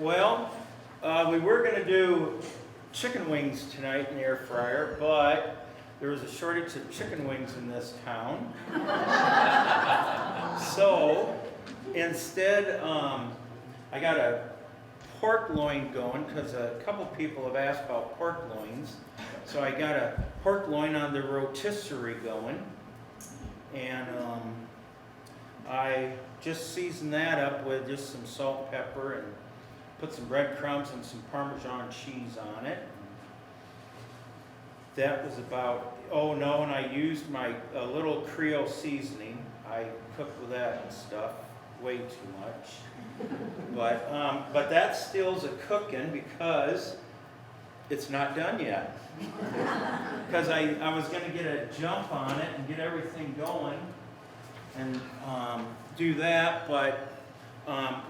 Well, we were going to do chicken wings tonight in the air fryer, but there was a shortage of chicken wings in this town. So instead, I got a pork loin going because a couple people have asked about pork loins. So I got a pork loin on the rotisserie going, and I just seasoned that up with just some salt, pepper, and put some breadcrumbs and some Parmesan cheese on it. That was about, oh no, and I used my little Creole seasoning. I cooked with that and stuff way too much. But that still's a cooking because it's not done yet. Because I was going to get a jump on it and get everything going and do that, but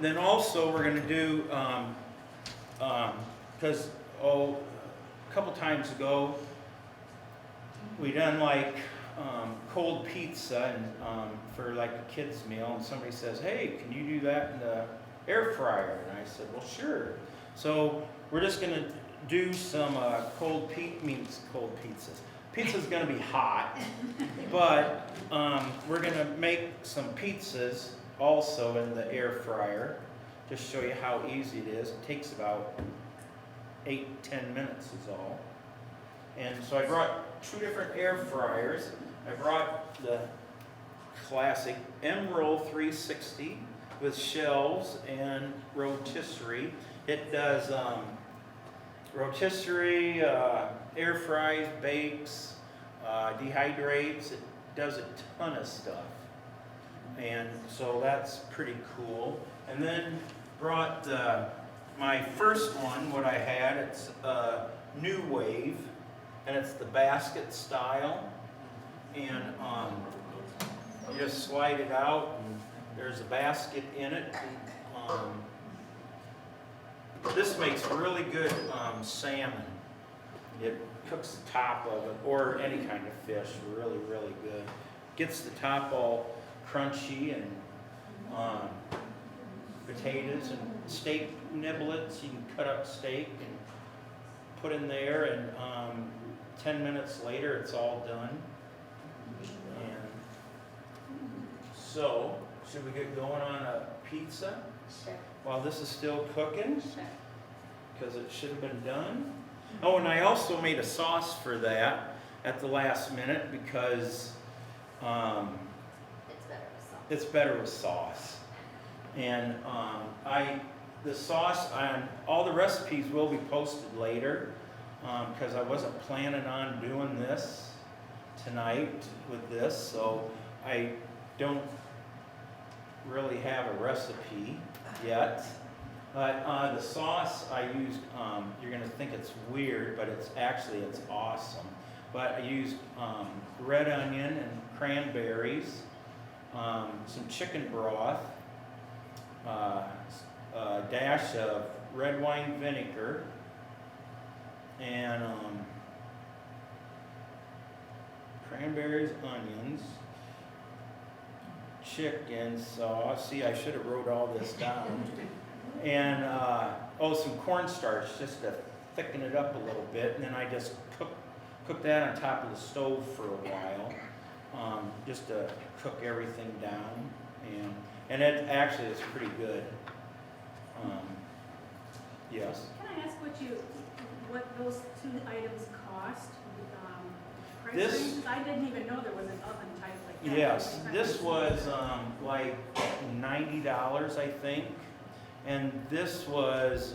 then also we're going to do, because a couple times ago we done like cold pizza and for like a kid's meal, and somebody says, hey, can you do that in the air fryer? And I said, well, sure. So we're just going to do some cold pizzas. Pizza's going to be hot, but we're going to make some pizzas also in the air fryer. Just show you how easy it is. It takes about 8-10 minutes is all. And so I brought 2 different air fryers. I brought the classic Emerald 360 with shelves and rotisserie. It does rotisserie, air fries, bakes, dehydrates. It does a ton of stuff. And so that's pretty cool. And then brought my first one, what I had, it's New Wave, and it's the basket style. And you just slide it out, and there's a basket in it. And, this makes really good salmon. It cooks the top of it, or any kind of fish, really, really good. Gets the top all crunchy, and potatoes and steak niblets. You can cut up steak and put in there, and 10 minutes later it's all done. And so, should we get going on a pizza? Sure. While this is still cooking? Sure. Because it should have been done. Oh, and I also made a sauce for that at the last minute because it's better with sauce. And the sauce, all the recipes will be posted later because I wasn't planning on doing this tonight with this, so I don't really have a recipe yet. But the sauce I used, you're going to think it's weird, but it's awesome. But I used red onion and cranberries, some chicken broth, a dash of red wine vinegar, and cranberries, onions, chicken sauce. See, I should have wrote all this down. And some cornstarch just to thicken it up a little bit, and then I just cook that on top of the stove for a while, just to cook everything down, and it actually is pretty good. Yes. Can I ask what those 2 items cost? This- Because I didn't even know there was an oven type like that. Yes, this was like $90, I think. And this was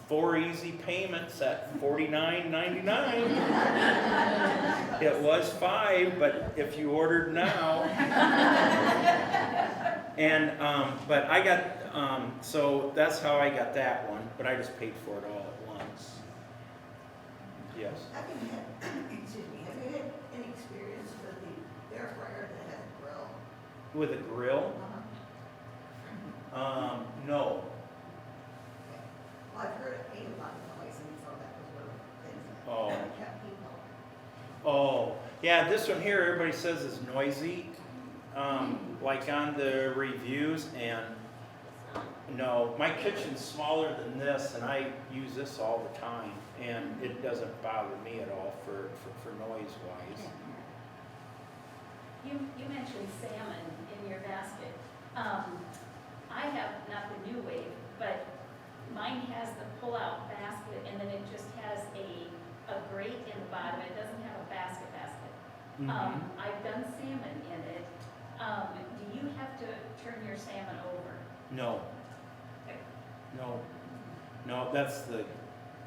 4 easy payments at $49.99. It was 5, but if you ordered now. And but I got so that's how I got that one. But I just paid for it all at once. Yes. Have you had any experience with the air fryer that has a grill? With a grill? No. Well, I've heard it made a lot of noise, and so that was one of the things Oh. that kept people. Oh, yeah, this one here, everybody says is noisy, like on the reviews, and No, my kitchen's smaller than this, and I use this all the time, and it doesn't bother me at all for noise-wise. You mentioned salmon in your basket. I have not the new wave, but mine has the pull-out basket, and then it just has a grate in the bottom. It doesn't have a basket. Mhm. I've done salmon in it. Do you have to turn your salmon over? No. Okay. No, that's the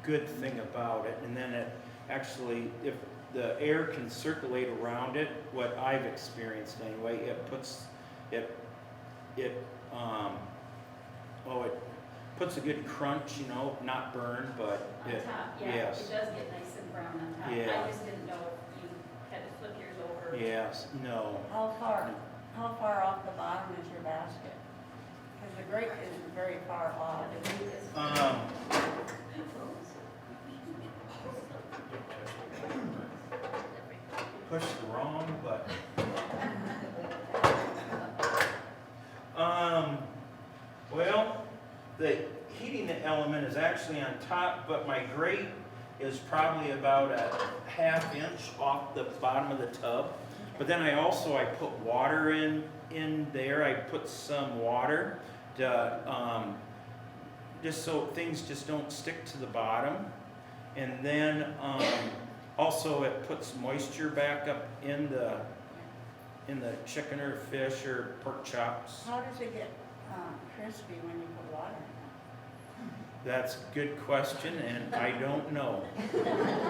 good thing about it. And then it actually, if the air can circulate around it, what I've experienced anyway, it puts a good crunch, not burn, but On it, top, yeah. yes. It does get nice and brown on top. Yeah. I just didn't know if you had to flip yours over. Yes, no. How far off the bottom is your basket? Because the grate isn't very far off. Pushed wrong, but. Well, the heating element is actually on top, but my grate is probably about a ½ inch off the bottom of the tub. But then I put water in there. I put some water to, just so things just don't stick to the bottom. And then, also it puts moisture back up in the chicken or fish or pork chops. How does it get crispy when you put water in it? That's a good question, and I don't know,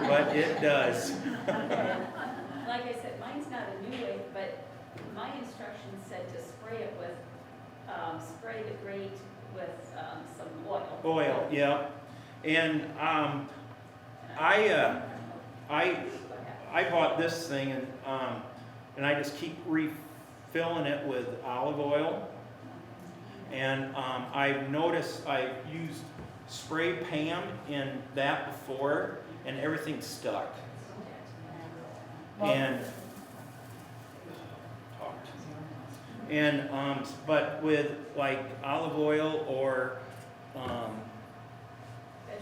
but it does. Okay. Like I said, mine's not a new wave, but my instructions said to spray it with, spray the grate with some oil. Oil, yeah. And I bought this thing, and I just keep refilling it with olive oil. And I've noticed I've used spray Pam in that before, and everything's stuck. But with like olive oil or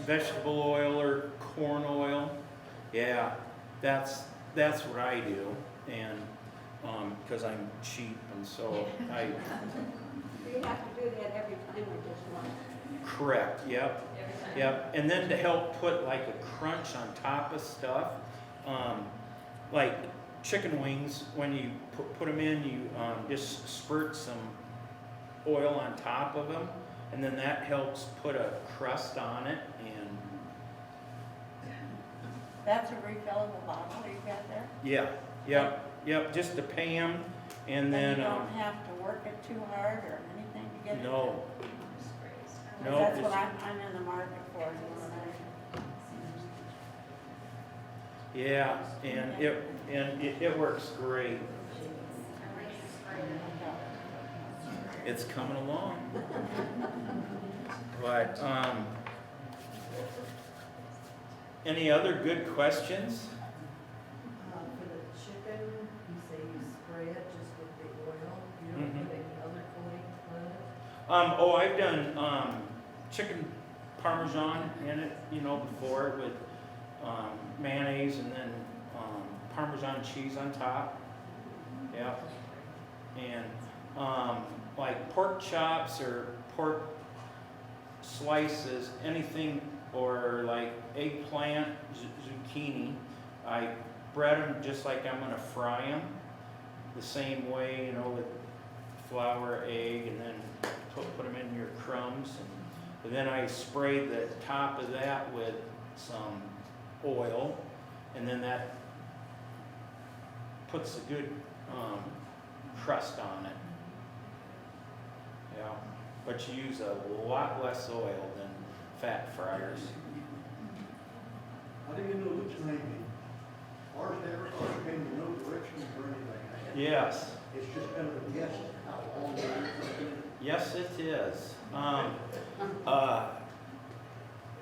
vegetable oil or corn oil, yeah, that's what I do, and because I'm cheap, and so I. You have to do that every time or just once? Correct. Yep. Every time. Yep. And then to help put like a crunch on top of stuff, like chicken wings, when you put them in, you just spurt some oil on top of them, and then that helps put a crust on it. And That's a refillable bottle you got there? yep. Just a Pam, and then you don't have to work it too hard or anything to get it? no. Because No, that's it's- what I'm in the market for. is one of Yeah, and it works great. It's coming along. But, any other good questions? For the chicken, you say you spray it just with the oil, you don't Mhm. put any other coating on it? I've done, chicken parmesan in it, before with, mayonnaise and then, Parmesan cheese on top. Yeah. And, like pork chops or pork slices, anything, or like eggplant, zucchini, I bread them just like I'm gonna fry them, the same way, with flour, egg, and then put them in your crumbs, and then I spray the top of that with some oil, and then that puts a good crust on it. Yeah, but you use a lot less oil than fat fryers. How do you know it's raining? Ours came in no direction or anything. Yes, It's just kind of a guess how long it is. yes it is.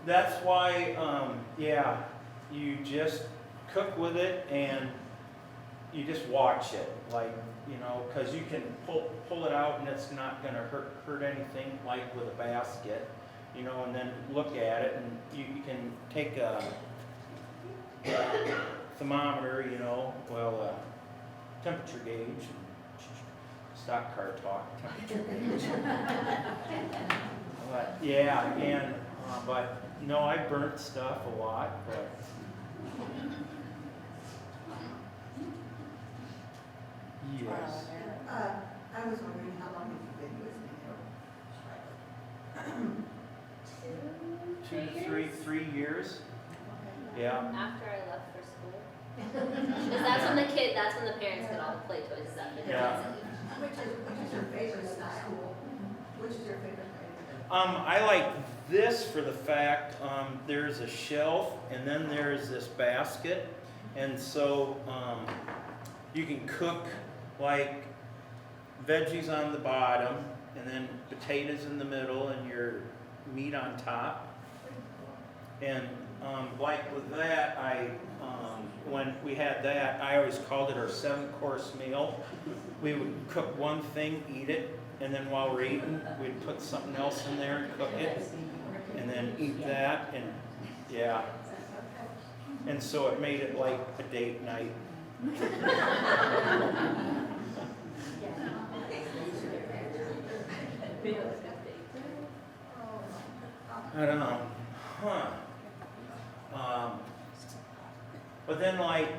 That's why, you just cook with it and you just watch it. Like, you know, cause you can pull it out and it's not gonna hurt anything like with a basket, you know, and then look at it and you can take a thermometer, you know, well, temperature gauge, stock car talk, temperature gauge. But, yeah, and, but, no, I burnt stuff a lot, but. Yes. I was wondering how long have you been with me? 3 years. Yeah. After I left for school. Because that's when the parents get all the play toys, is after the Yeah. kids leave. Which is your favorite style? Which is your favorite favorite? I like this for the fact, there's a shelf and then there's this basket. And so, you can cook like veggies on the bottom and then potatoes in the middle and your meat on top. And, like with that, when we had that, I always called it our 7-course meal. We would cook one thing, eat it, and then while we're eating, we'd put something else in there and cook it, and then eat that, and yeah. And so it made it like a date night. I don't know. But then like,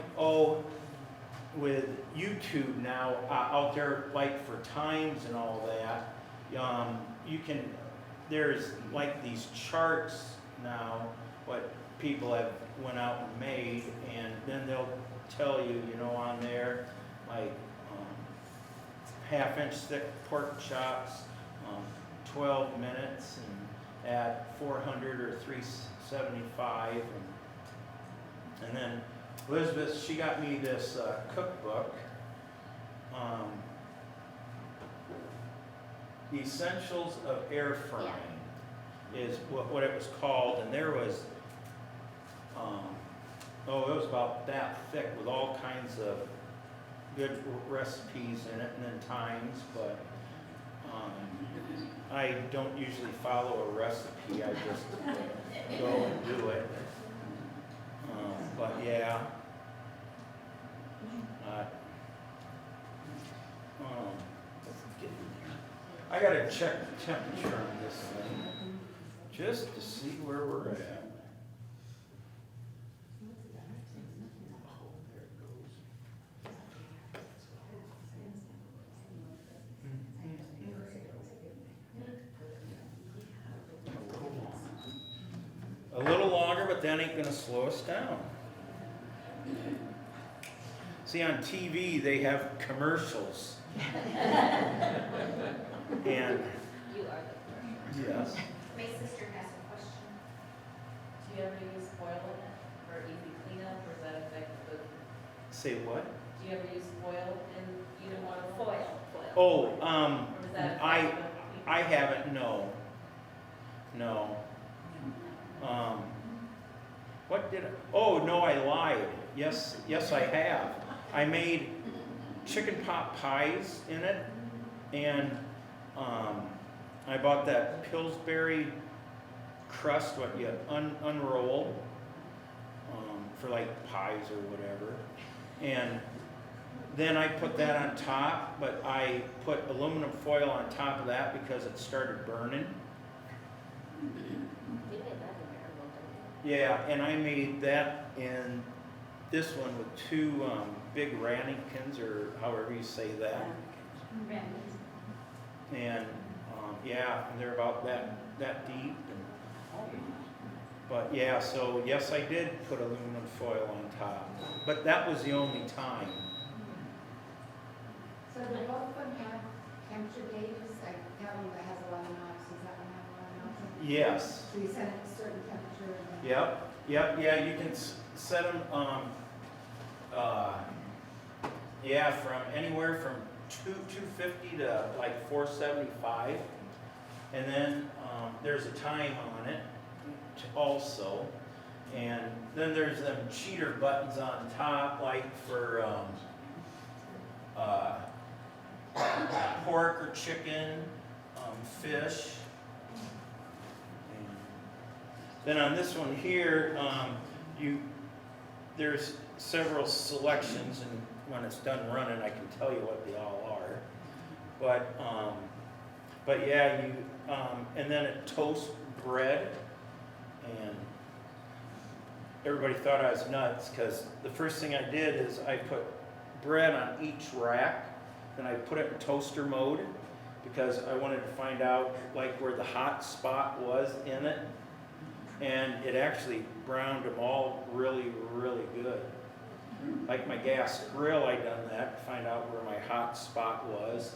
with YouTube now, out there like for times and all that, you can, there's like these charts now, what people have went out and made, and then they'll tell you, you know, on there, like, 1/2-inch thick pork chops, 12 minutes, and at 400 or 375, and then Elizabeth, she got me this cookbook, The Essentials of Air Frying is what it was called, and there was, it was about that thick with all kinds of good recipes in it, and then times, but I don't usually follow a recipe, I just go and do it. But yeah. Let's get in there. I gotta check the temperature on this thing, just to see where we're at. Oh, there it goes. A little longer, but that ain't gonna slow us down. See, on TV, they have commercials. And, You are the first. yes, My sister has a question. Do you ever use foil in it for easy cleanup, or does that affect the food? say what? Do you ever use foil in either one of them? Foil. Oh, Or does that affect the I haven't, no. No. What did I, no, I lied. Yes, I have. I made chicken pot pies in it, and I bought that Pillsbury crust, what you unroll for like pies or whatever. And then I put that on top, but I put aluminum foil on top of that because it started burning. You made that in Maryland, Yeah, and I made that in this one with 2 big ramekins, or however you say that. And yeah, and they're about that deep. But yeah, so yes, I did put aluminum foil on top, but that was the only time. So do both of them have temperature gauges? Like that one that has 11 knobs, does that one have 11 knobs? Yes. So you set it to a certain temperature and then... Yep, yeah, you can set them, from anywhere from 250 to like 475. And then, there's a time on it also. And then there's them cheater buttons on top, like for, pork or chicken, fish. And then on this one here, there's several selections, and when it's done running, I can tell you what they all are. But yeah, and then it toasts bread, and everybody thought I was nuts, because the first thing I did is I put bread on each rack, then I put it in toaster mode, because I wanted to find out like where the hot spot was in it, and it actually browned them all really, really good. Like my gas grill, I done that to find out where my hot spot was,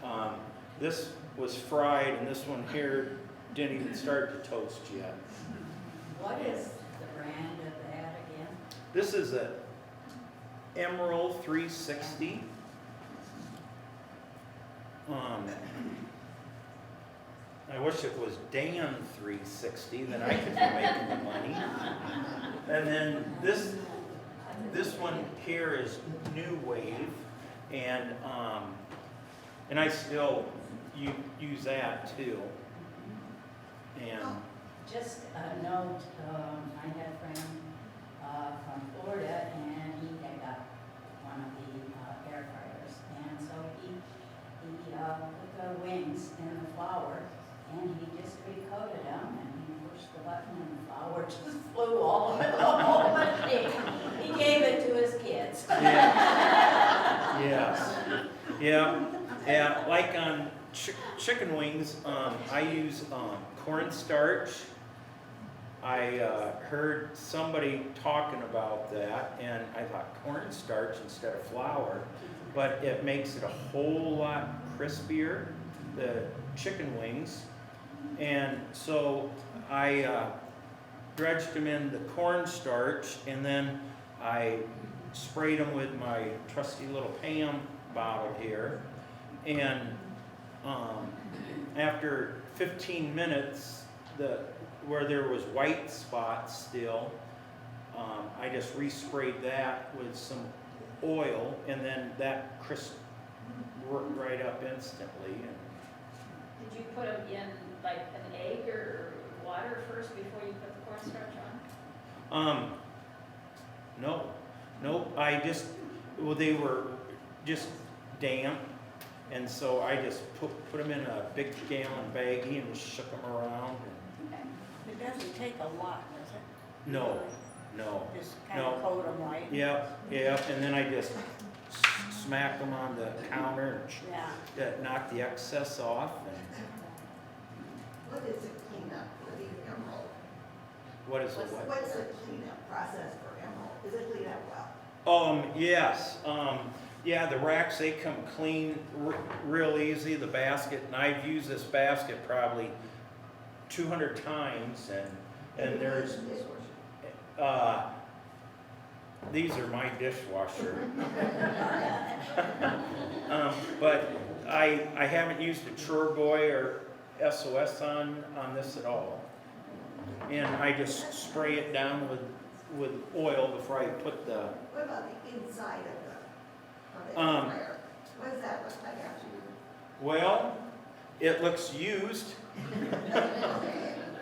and this was fried, and this one here didn't even start to toast yet. What is the brand of that again? This is a Emerald 360. I wish it was Dan 360, then I could be making the money. And then this one here is New Wave, and I still use that too. And Just a note, I had a friend from Florida, and he had got one of the air fryers, and so he put the wings in the flour, and he just recoated them, and he pushed the button, and the flour just flew all over the whole thing. He gave it to his kids. yeah. Yes. Yeah. Like on chicken wings, I use cornstarch. I heard somebody talking about that, and I thought cornstarch instead of flour, but it makes it a whole lot crispier, the chicken wings. And so I dredged them in the cornstarch, and then I sprayed them with my trusty little Pam bottle here. And after 15 minutes, where there was white spots still, I just resprayed that with some oil, and then that crisp worked right up instantly. Did you put them in like an egg or water first before you put the cornstarch on? No, they were just damp, and so I just put them in a big gallon baggie and shook them around. It doesn't take a lot, does it? No. Just kind of coat them white? Yep, and then I just smack them on the counter and knock the excess off. And What is the cleanup for the Emerald? what is it? What's the cleanup process for Emerald? Is it cleaned up well? Yes. The racks, they come clean real easy, the basket, and I've used this basket probably 200 times, and there's, these are my dishwasher. But I haven't used a Chore Boy or SOS on this at all. And I just spray it down with oil before I put the... What about the inside of the air fryer? What does that look like after you? Well, it looks used,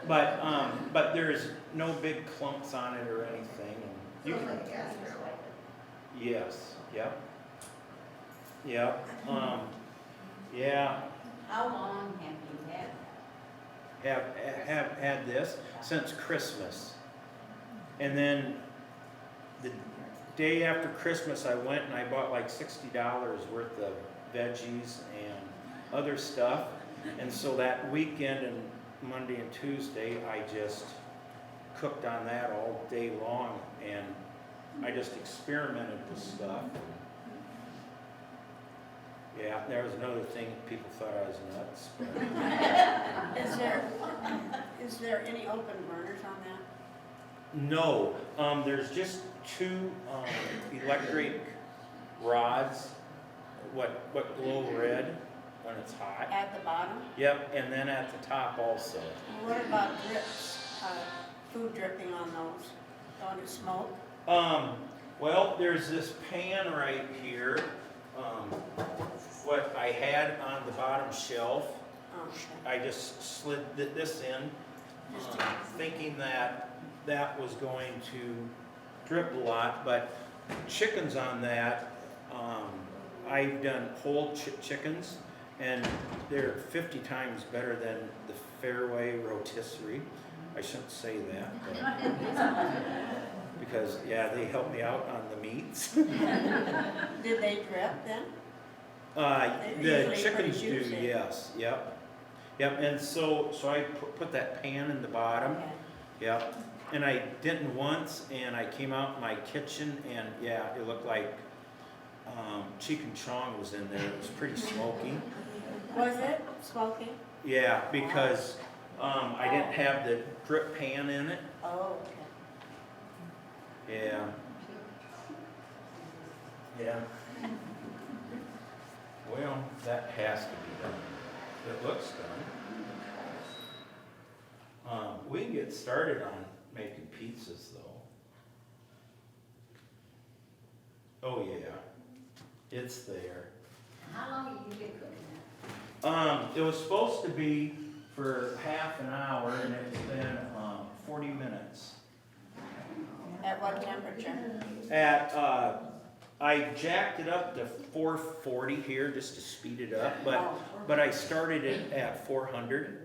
but there's no big clumps on it or anything. And you Smells can, like a gas grill. yes, yep. How long have you had that? Have had this since Christmas. And then the day after Christmas, I went and I bought like $60 worth of veggies and other stuff. And so that weekend and Monday and Tuesday, I just cooked on that all day long, and I just experimented with stuff. Yeah, there was another thing, people thought I was nuts. But Is there any open burners on that? no, there's just two electric rods, what glow red when it's hot. At the bottom? Yep, and then at the top also. What about drips, food dripping on those? Don't it smoke? Well, there's this pan right here. what I had on the bottom shelf. Oh, I just slid this in, thinking that that was going to drip a lot, but chickens on that, I've done whole chickens, and they're 50 times better than the Fairway Rotisserie. I shouldn't say that, but because, yeah, they help me out on the meats. Did they drip then? The Usually chickens pretty do, juicy. yes, yep. Yep, and so I put that pan in the bottom, Okay. yep. And I didn't once, and I came out in my kitchen, and yeah, it looked like cheek and chong was in there. It was pretty smoky. Was it smoky? Yeah, because I didn't have the drip pan in it. Oh, okay. Yeah. Yeah. Well, that has to be done. It looks done. We can get started on making pizzas though. Oh yeah, it's there. How long have you been cooking that? It was supposed to be for half an hour, and it's been 40 minutes. At what temperature? I jacked it up to 440 here just to speed it up, but I started it at 400.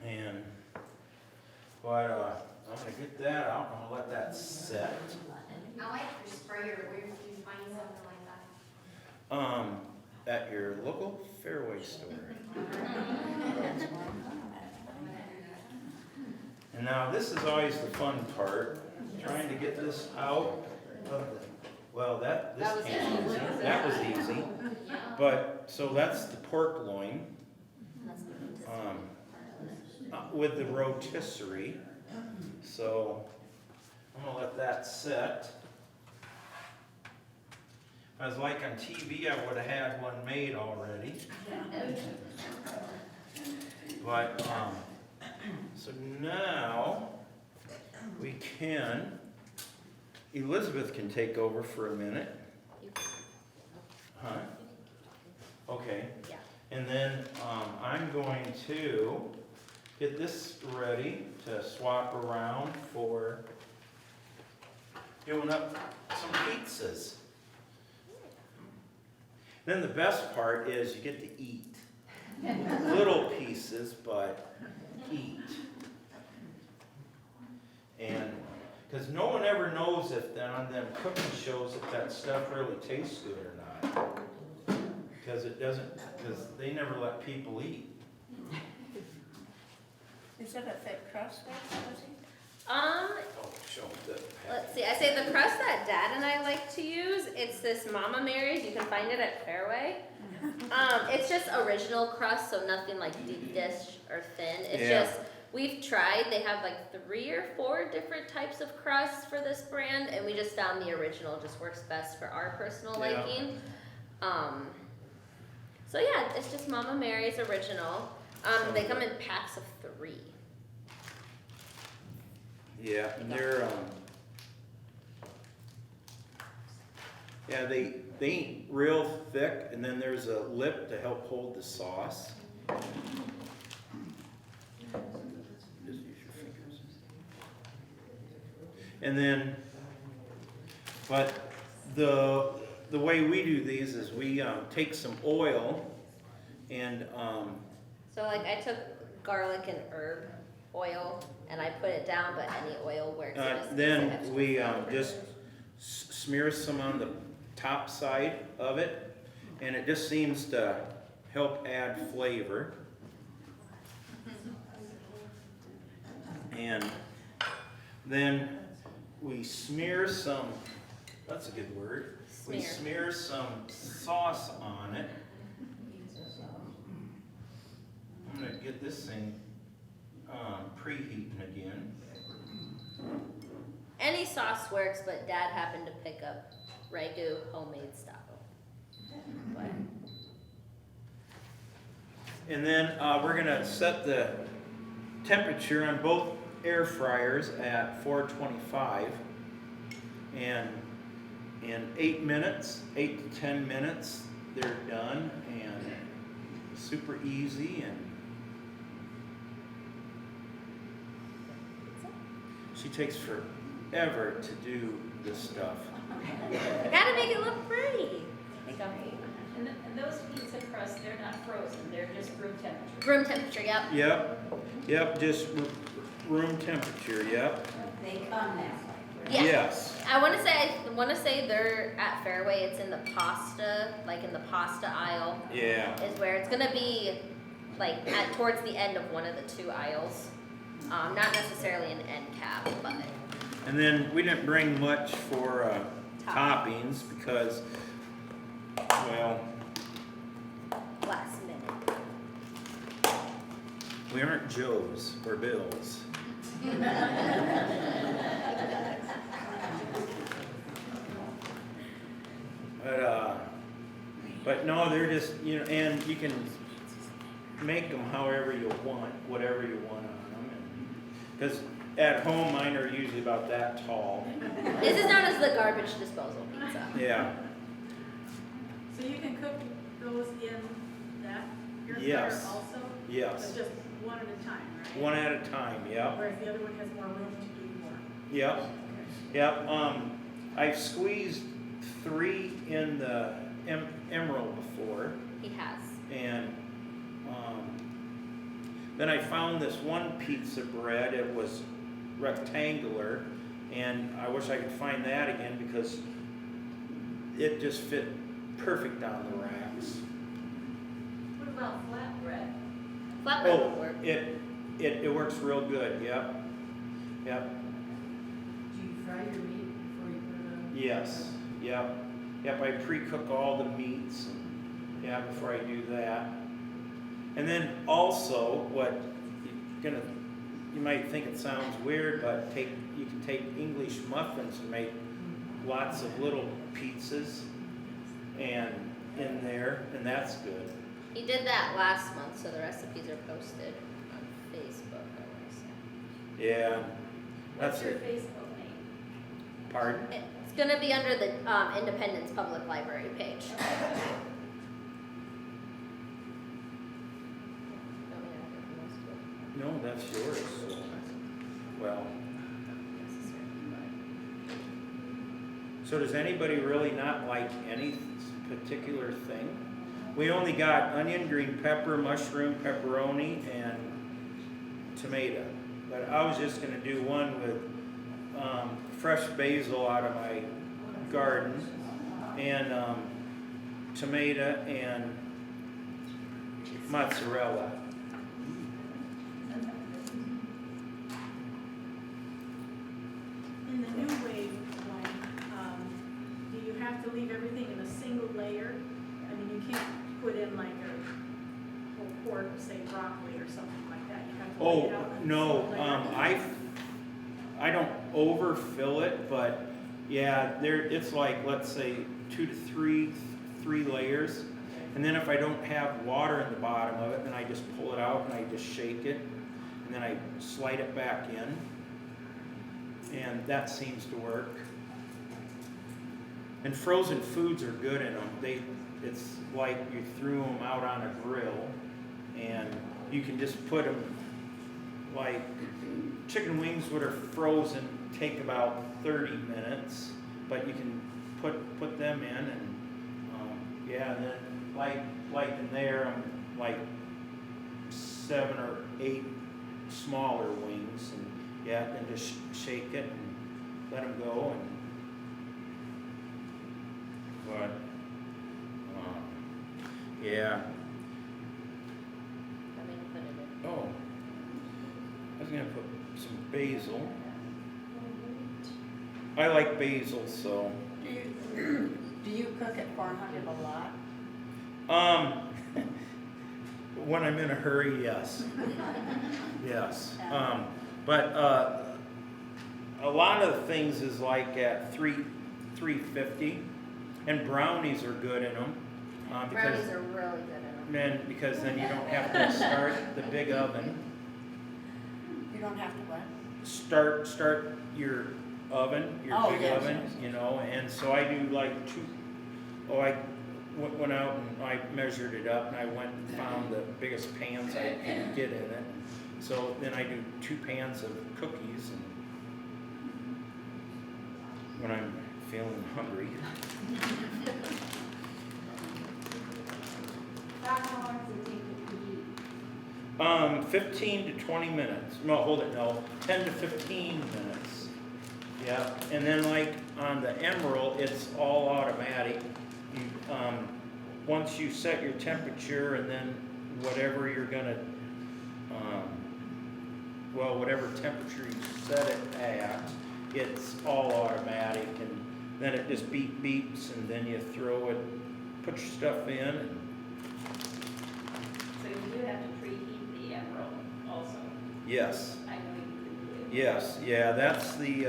And but I'm gonna get that out and I'll let that set. I like your sprayer, where did you find something like that? At your local Fairway store. And now this is always the fun part, trying to get this out of the, well, that was came easy. easy. That was easy. But, so that's the pork loin, with the rotisserie. So, I'm gonna let that set. I was like on TV, I would have had one made already. But, so now, we can, Elizabeth can take over for a minute. Huh? Okay. Yeah. And then, I'm going to get this ready to swap around for doing up some pizzas. Then the best part is you get to eat. Little pieces, but eat. And, because no one ever knows if on them cooking shows if that stuff really tastes good or not. Because it doesn't, because they never let people eat. Is it a thick crust there, Susie? Oh, show them the Let's see, I say the crust that Dad and I like to use, it's this Mama Mary's, you can find it at Fairway. It's just original crust, so nothing like deep dish or thin. It's Yeah. just, we've tried, they have like 3 or 4 different types of crusts for this brand, and we just found the original just works best for our personal Yeah. liking. So yeah, it's just Mama Mary's original. They come in packs of 3. Yeah, and they're, yeah, they ain't real thick, and then there's a lip to help hold the sauce. Just use your fingers. And then, but the way we do these is we take some oil and So like I took garlic and herb oil and I put it down, but any oil works. It just gives it then extra we flavor. just smear some on the top side of it, and it just seems to help add flavor. And then we smear some, that's a good word, we smear some sauce on it. I'm gonna get this thing preheating again. Any sauce works, but Dad happened to pick up Ragu homemade style. But And then we're gonna set the temperature on both air fryers at 425. And in 8 minutes, 8 to 10 minutes, they're done, and super easy, and she takes forever to do this stuff. Gotta make it look pretty. And those pizza crusts, they're not frozen, they're just room temperature. Room temperature, yep. Yep, just room temperature, yep. They come that way. Yeah. Yes. I want to say they're at Fairway. It's in the pasta, like in the pasta aisle, Yeah. is where it's gonna be, like towards the end of one of the 2 aisles. Not necessarily an end cap, but And then we didn't bring much for toppings because, well, last minute. we aren't Joes or Bills. But no, they're just, and you can make them however you want, whatever you want on them. Because at home, mine are usually about that tall. This is known as the garbage disposal pizza. Yeah. So you can cook those in that air fryer Yes. also? Yes. But just one at a time, right? One at a time, yep. Whereas the other one has more room to do more. Yep. Yep. I've squeezed 3 in the emerald before. He has. And then I found this one pizza bread. It was rectangular, and I wish I could find that again because it just fit perfect on the racks. What about flatbread? Flatbread Oh, would work. it works real good. Yep. Yep. Do you fry your meat before you put it on? Yes. Yep. Yep. I pre-cook all the meats. Yeah, before I do that. And then also, you might think it sounds weird, but you can take English muffins and make lots of little pizzas and in there, and that's good. He did that last month, so the recipes are posted on Facebook, I want to say. Yeah. What's That's your it. Facebook name? Pardon? It's gonna be under the Independence Public Library page. No, that's yours. So. Well. So does anybody really not like any particular thing? We only got onion, green pepper, mushroom, pepperoni, and tomato. But I was just going to do one with fresh basil out of my garden, and tomato and mozzarella. In the new wave one, do you have to leave everything in a single layer? I mean, you can't put in like a whole quart of, say, broccoli or something like that. You have to lay it out in a No, single layer. I don't overfill it, but yeah, it's like, let's say 2 to 3 layers. And then if I don't have water in the bottom of it, then I just pull it out and I just shake it, and then I slide it back in. And that seems to work. And frozen foods are good in them. It's like you threw them out on a grill, and you can just put them, like chicken wings that are frozen take about 30 minutes, but you can put them in, and yeah, and then like in there, like 7 or 8 smaller wings, and yeah, then just shake it and let them go, and but yeah. I'm gonna put it in. Oh, I was gonna put some basil. I like basil, so. Do you cook at 400 a lot? When I'm in a hurry, yes. Yes. But a lot of the things is like at $3.50, and brownies are good in them. Brownies are really good in them. Because then you don't have to start the big oven. You don't have to what? Start your oven, your Oh, big yes, oven, yes. you know, and so I do like I went out and I measured it up and I went and found the biggest pans I could get in it. So then I do 2 pans of cookies and when I'm feeling hungry. About how long does it take to preheat? 15 to 20 minutes. No, hold it, no, 10 to 15 minutes. Yeah, and then like on the Emerald, it's all automatic. You, once you set your temperature and then whatever you're gonna, whatever temperature you set it at, it's all automatic, and then it just beeps, and then you throw it, put your stuff in, and So you do have to preheat the Emerald also. yes. I know you can do it. Yes, yeah, that's the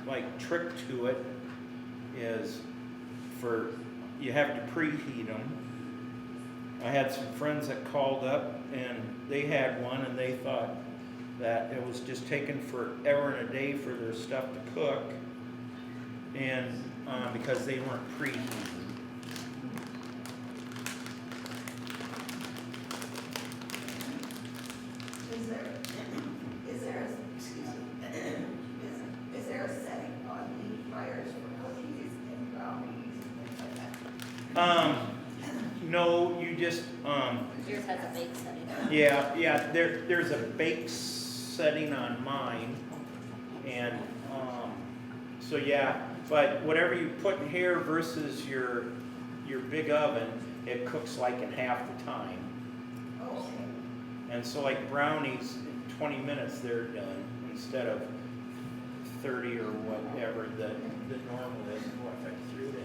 like trick to it is you have to preheat them. I had some friends that called up and they had one and they thought that it was just taking forever and a day for their stuff to cook, and because they weren't preheating. Is there a setting on the fryers for cookies and brownies and things like that? No, you just, Yours has a bake setting. yeah, there's a bake setting on mine, and, so yeah, but whatever you put in here versus your big oven, it cooks like in half the time. Oh, okay. And so like brownies, in 20 minutes they're done, instead of 30 or whatever the normal is. What if I threw it in?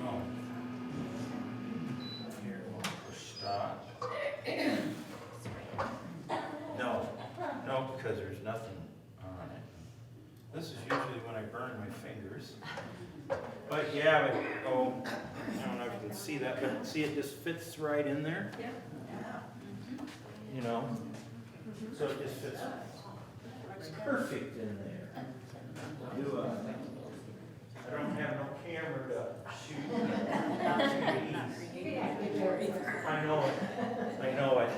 Oh. Here, we'll push stop. No, because there's nothing on it. This is usually when I burn my fingers. But yeah, I don't know if you can see that, but see it just fits right in there, you know? So it just fits perfect in there. I don't have no camera to shoot. I know it.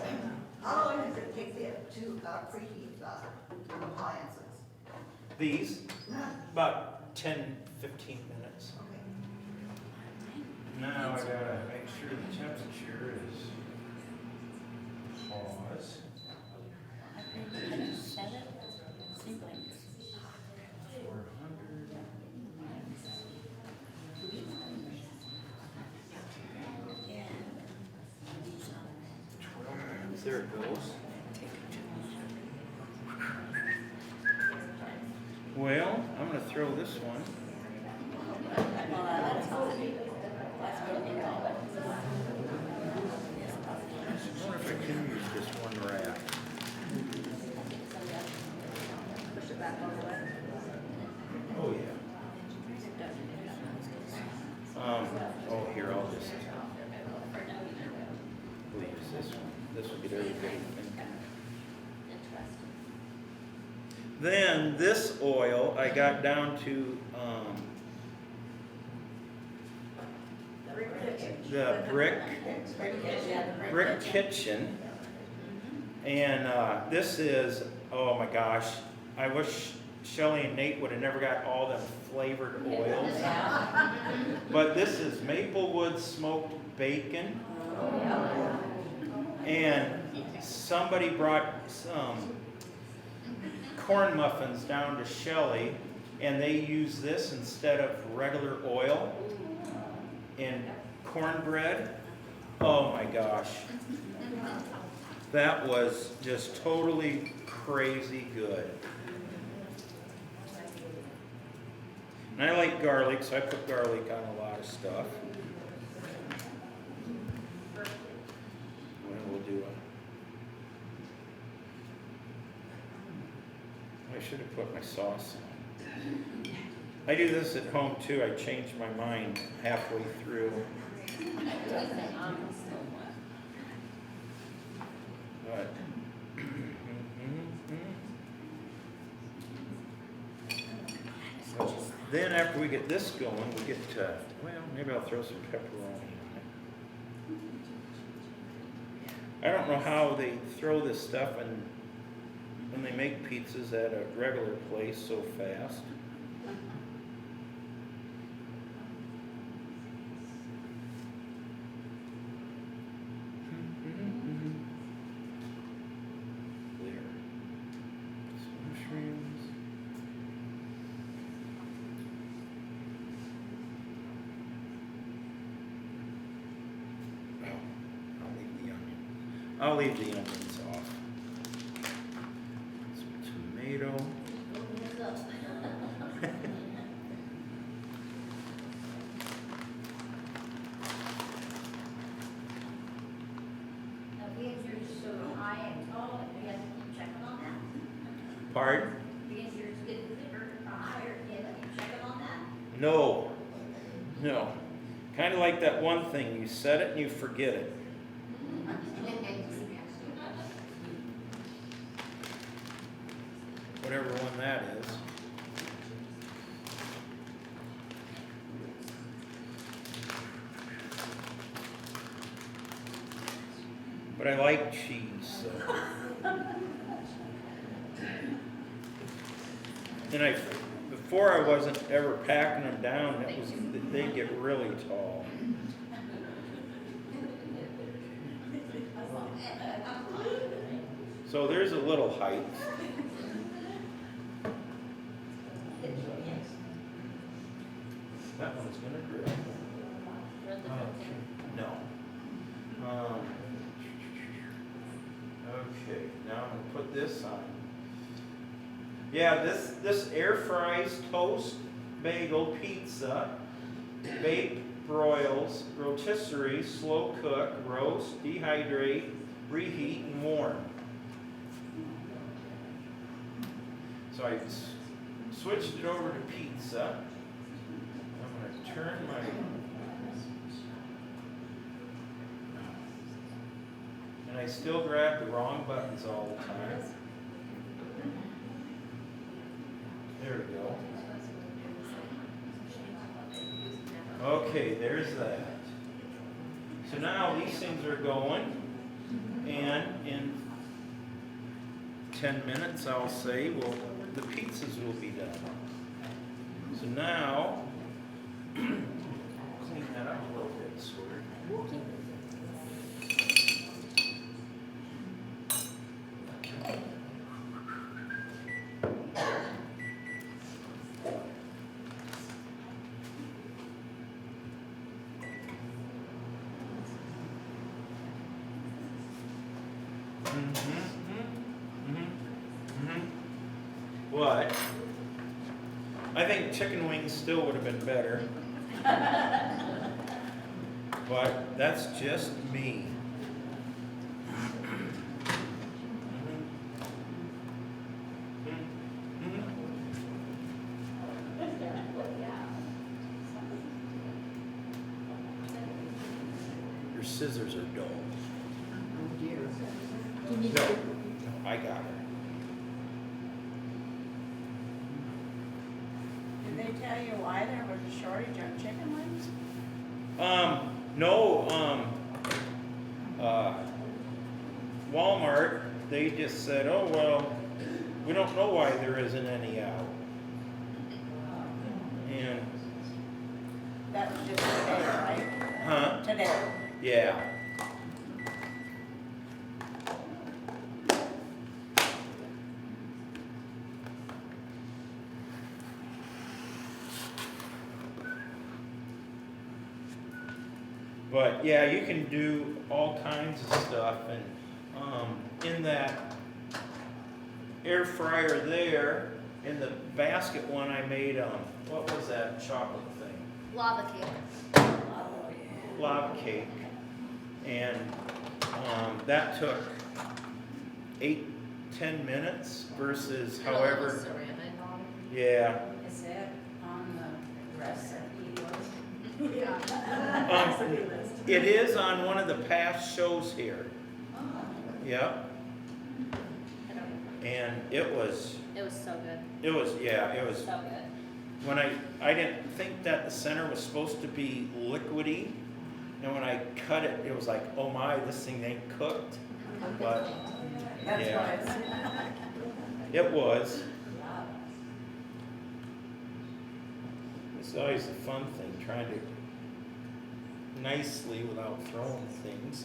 How long does it take them to preheat the appliances? These, about 10, 15 minutes. Okay. Now I gotta make sure the temperature is pause. Set it, seems like 400. There it goes. Well, I'm gonna throw this one. that's good. I wonder if I can use this one rack. Push it back all the way. Oh, yeah. Here, I'll just, we'll use this one. This will get everybody thinking. Then this oil, I got down to, the brick kitchen. And, this is, oh my gosh, I wish Shelley and Nate would have never got all them flavored oils. But this is Maplewood smoked bacon. And somebody brought some corn muffins down to Shelley, and they use this instead of regular oil in cornbread. Oh my gosh. That was just totally crazy good. And I like garlic, so I put garlic on a lot of stuff. And we'll do I should have put my sauce on. I do this at home too. I change my mind halfway through. But, Then after we get this going, we get to, well, maybe I'll throw some pepperoni in it. I don't know how they throw this stuff in when they make pizzas at a regular place so fast. There. Some mushrooms. Oh, I'll leave the onions off. Some tomato. Now, being yours is so high and tall, we have to keep checking on that. Pardon? Being yours getting thicker, higher, you have to keep checking on that. No. No. Kind of like that one thing, you set it and you forget it. Whatever one that is. But I like cheese, so. And before I wasn't ever packing them down, they'd get really tall. So there's a little height. That one's gonna grill. No. Okay, now I'm gonna put this on. Yeah, this air fries toast, bagel, pizza, bake, broils, rotisserie, slow cook, roast, dehydrate, reheat, and warm. So I switched it over to pizza. I'm going to turn my... And I still grab the wrong buttons all the time. There we go. Okay, there's that. So now these things are going, and in 10 minutes, I'll say, well, the pizzas will be done. So now, clean that up a little bit, sort of. But I think chicken wings still would have been better. But that's just me. Your scissors are dull. Oh dear. No, I got her. Did they tell you why there was a shortage on chicken wings? No, Walmart, they just said, oh, well, we don't know why there isn't any out. And, That was just today, right? huh? Today. Yeah. But yeah, you can do all kinds of stuff, and in that air fryer there, in the basket one I made, what was that chocolate thing? Lava cake. Lava cake, and that took 8-10 minutes versus however. Ceramic. Yeah. Is that on the recipe list? Yeah. It is on one of the past shows here. Yep. And it was It was so good. yeah, it was So good. when I didn't think that the center was supposed to be liquidy. And when I cut it, it was like, oh my, this thing ain't cooked. But That's yeah, why it was. It's always a fun thing, trying to nicely without throwing things.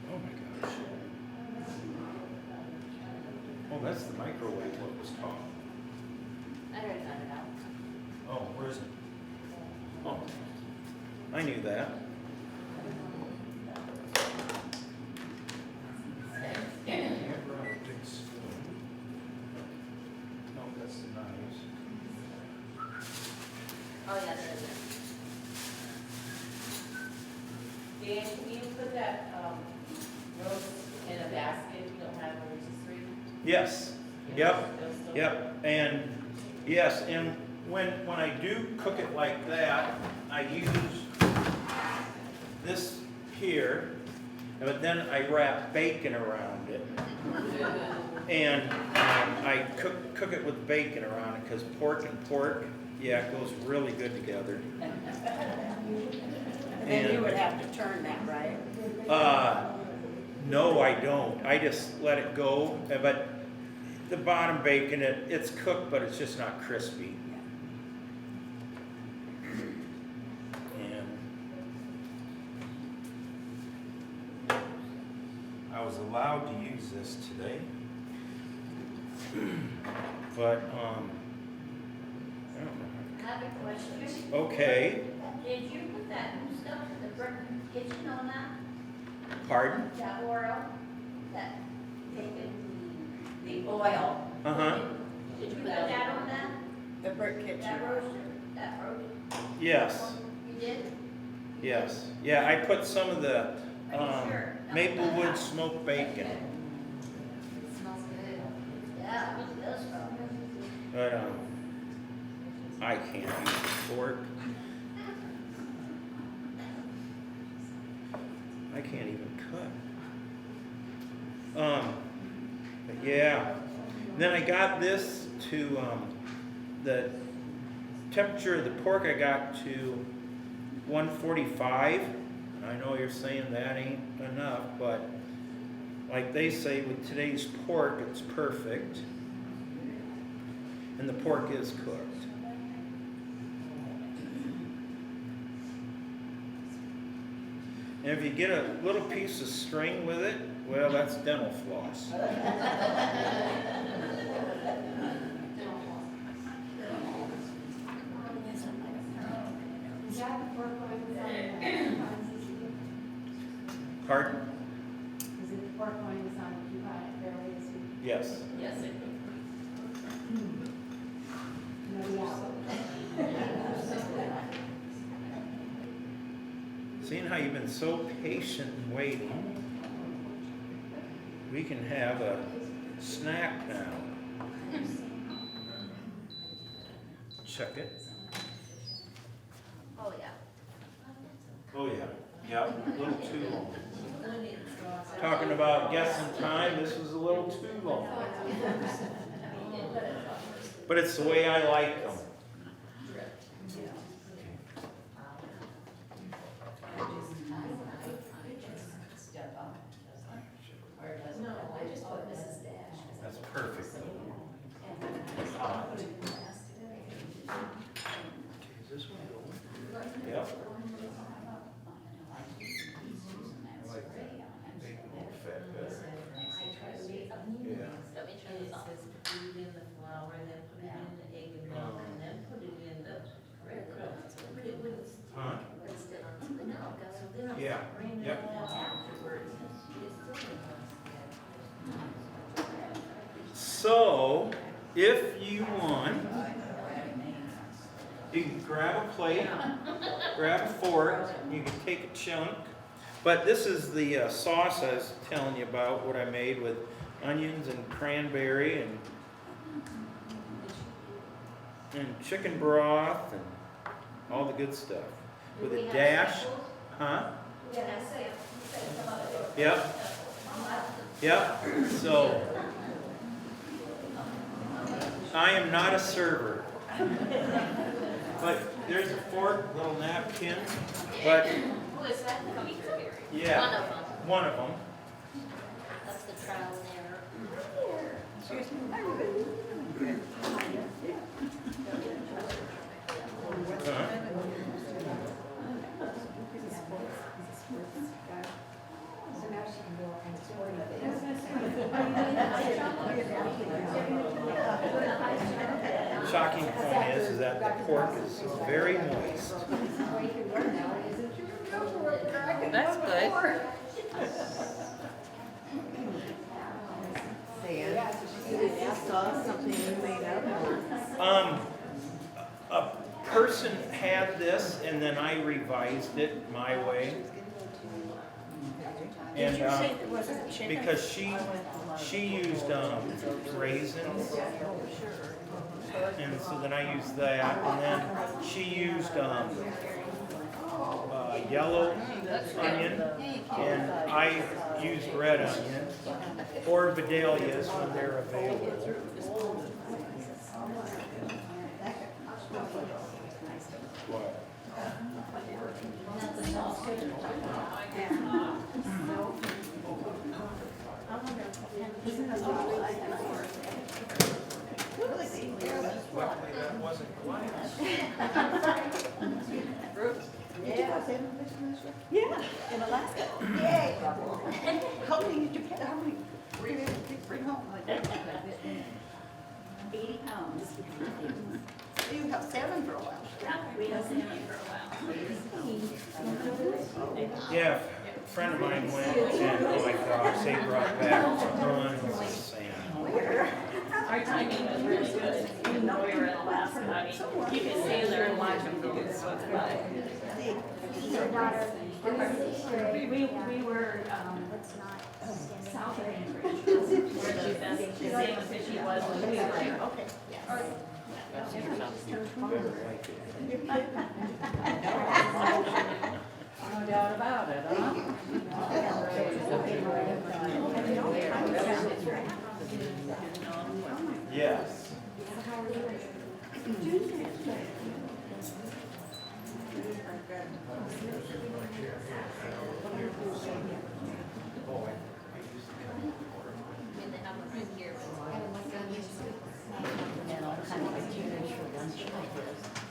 Oh my gosh. Oh, that's the microwave what was called. I already found it out. Oh, where is it? Oh, I knew that. I brought a big spoon. No, that's the knives. Oh, yeah, there is it. Dan, can you put that, roast in a basket if you don't have a rotisserie? Yes, yep, They'll still- yep, and yes, and when I do cook it like that, I use this here, but then I wrap bacon around it. And I cook it with bacon around it, because pork and pork, yeah, it goes really good together. And then you would have to turn that, right? No, I don't. I just let it go. But the bottom bacon, it's cooked, but it's just not crispy. And I was allowed to use this today. But, I don't know. I have a question. Okay, Did you put that new stuff in the brick kitchen on that? pardon? That oil? That taken? The oil. Uh-huh. Did you put that on that? The brick kitchen. That roaster? That roast? Yes, You did? yes. Yeah, I put some of the Are you sure? Maplewood smoked bacon. It smells good. Yeah, it does smell good. But, I can't use a fork. I can't even cut. But yeah. Then I got this to, the temperature of the pork I got to 145. I know you're saying that ain't enough, but like they say with today's pork, it's perfect. And the pork is cooked. And if you get a little piece of string with it, well, that's dental floss. Is that the pork loin that's on the Pardon? Is it the pork loin that's on the coupon at Fairway this week? Yes. Yes, it No, yeah. Seeing how you've been so patient and waiting, we can have a snack now. Check it. Oh, yeah. Oh, yeah. Yep, a little too long. Talking about guessing time, this was a little too long. But it's the way I like them. That's perfect. It's hot. Okay, is this one going? Yep. I like that. Make a little fat better. Yeah. Let me turn this off. Put it in the flour, then put it in the egg and milk, and then put it in the breadcrumbs. But it wouldn't stick. Huh? Let's get on to the milk. So then I'll Yeah, bring it yep. out afterwards. It's still in So, if you want, you can grab a plate, grab a fork, you can take a chunk. But this is the sauce I was telling you about, what I made with onions and cranberry and chicken broth and all the good stuff. Do With we a have dash, samples? huh? Yeah, I say, come on. Yep, yep, so. I am not a server. But there's a fork, little napkin, but Who is that coming through here? yeah, One of them. one of them. That's the trial and error. Uh-huh. So now she can go and explore Shocking point is that the pork is very moist. That's good. Dan, you saw something you made up? A person had this and then I revised it my way. And, because she used, raisins. And so then I used that, and then she used, yellow onion, and I used red onion, or vidalias when they're available. What? Luckily, that wasn't glass. Did you go salmon fishing this year? Yeah, in Alaska. Yay! How many did you get, how many bring home? 80 pounds. You have salmon for a while. We have salmon for a while. Yeah, a friend of mine went, and oh my gosh, they brought back tons of salmon. Our timing was really good, even though we were in Alaska. I mean, you could stand there and watch them go. So it's fun. We were, south of Anchorage, where the best salmon fishing was when we were there. Okay. No doubt about it, huh? Yes. And all kinds of materials for lunch ideas.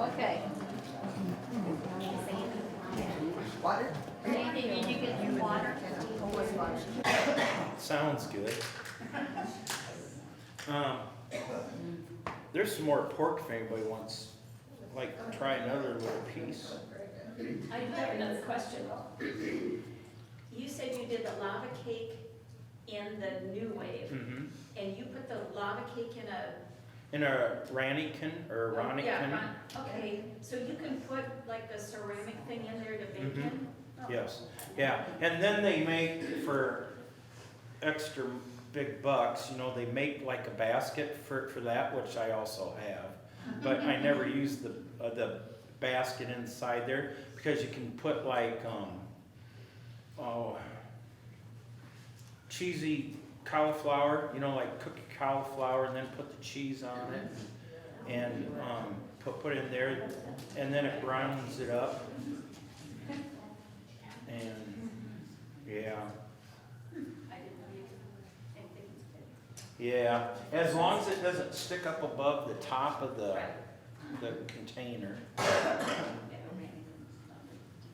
Okay. Water? Sandy, did you get some water? Sounds good. There's some more pork if anybody wants, like, try another little piece. I do have another question. You said you did the lava cake in the new wave, Mm-hmm. and you put the lava cake in a. In a ramekin or a Yeah, ramekin. okay, so you can put like a ceramic thing in there to bake Mhm. in? Oh. Yes, yeah, and then they make, for extra big bucks, you know, they make like a basket for that, which I also have. But I never use the basket inside there, because you can put like, cheesy cauliflower, you know, like cookie cauliflower, and then put the cheese on it, and, put it in there, and then it browns it up. And, yeah, I didn't use anything. yeah, as long as it doesn't stick up above the top of the container.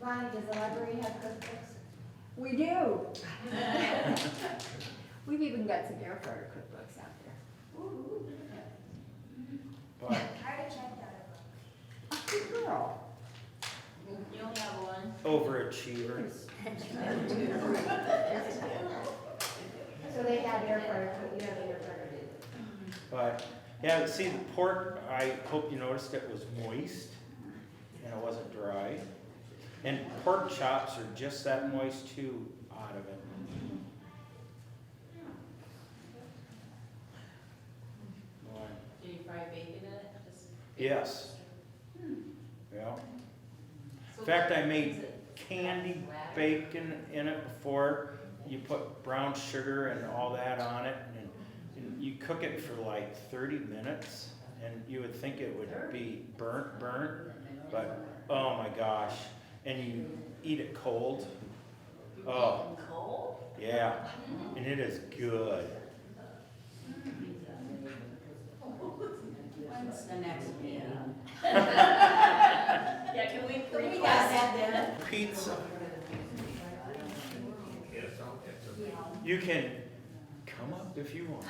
Ronnie, does the library have cookbooks? We do. We've even got some air fryer cookbooks out there. But, I already checked that. Good girl. You only have one? overachiever. So they have air fryer, but you have air fryer. But, yeah, see, the pork, I hope you noticed it was moist, and it wasn't dry. And pork chops are just that moist too, out of it. Yes. Yeah. In fact, I made candy bacon in it before. You put brown sugar and all that on it, and you cook it for like 30 minutes, and you would think it would be burnt, but oh my gosh. And you eat it cold. Oh, Cold? yeah, and it is good. When's the next meeting? Yeah, can we We request? got that then. Pizza. You can come up if you want.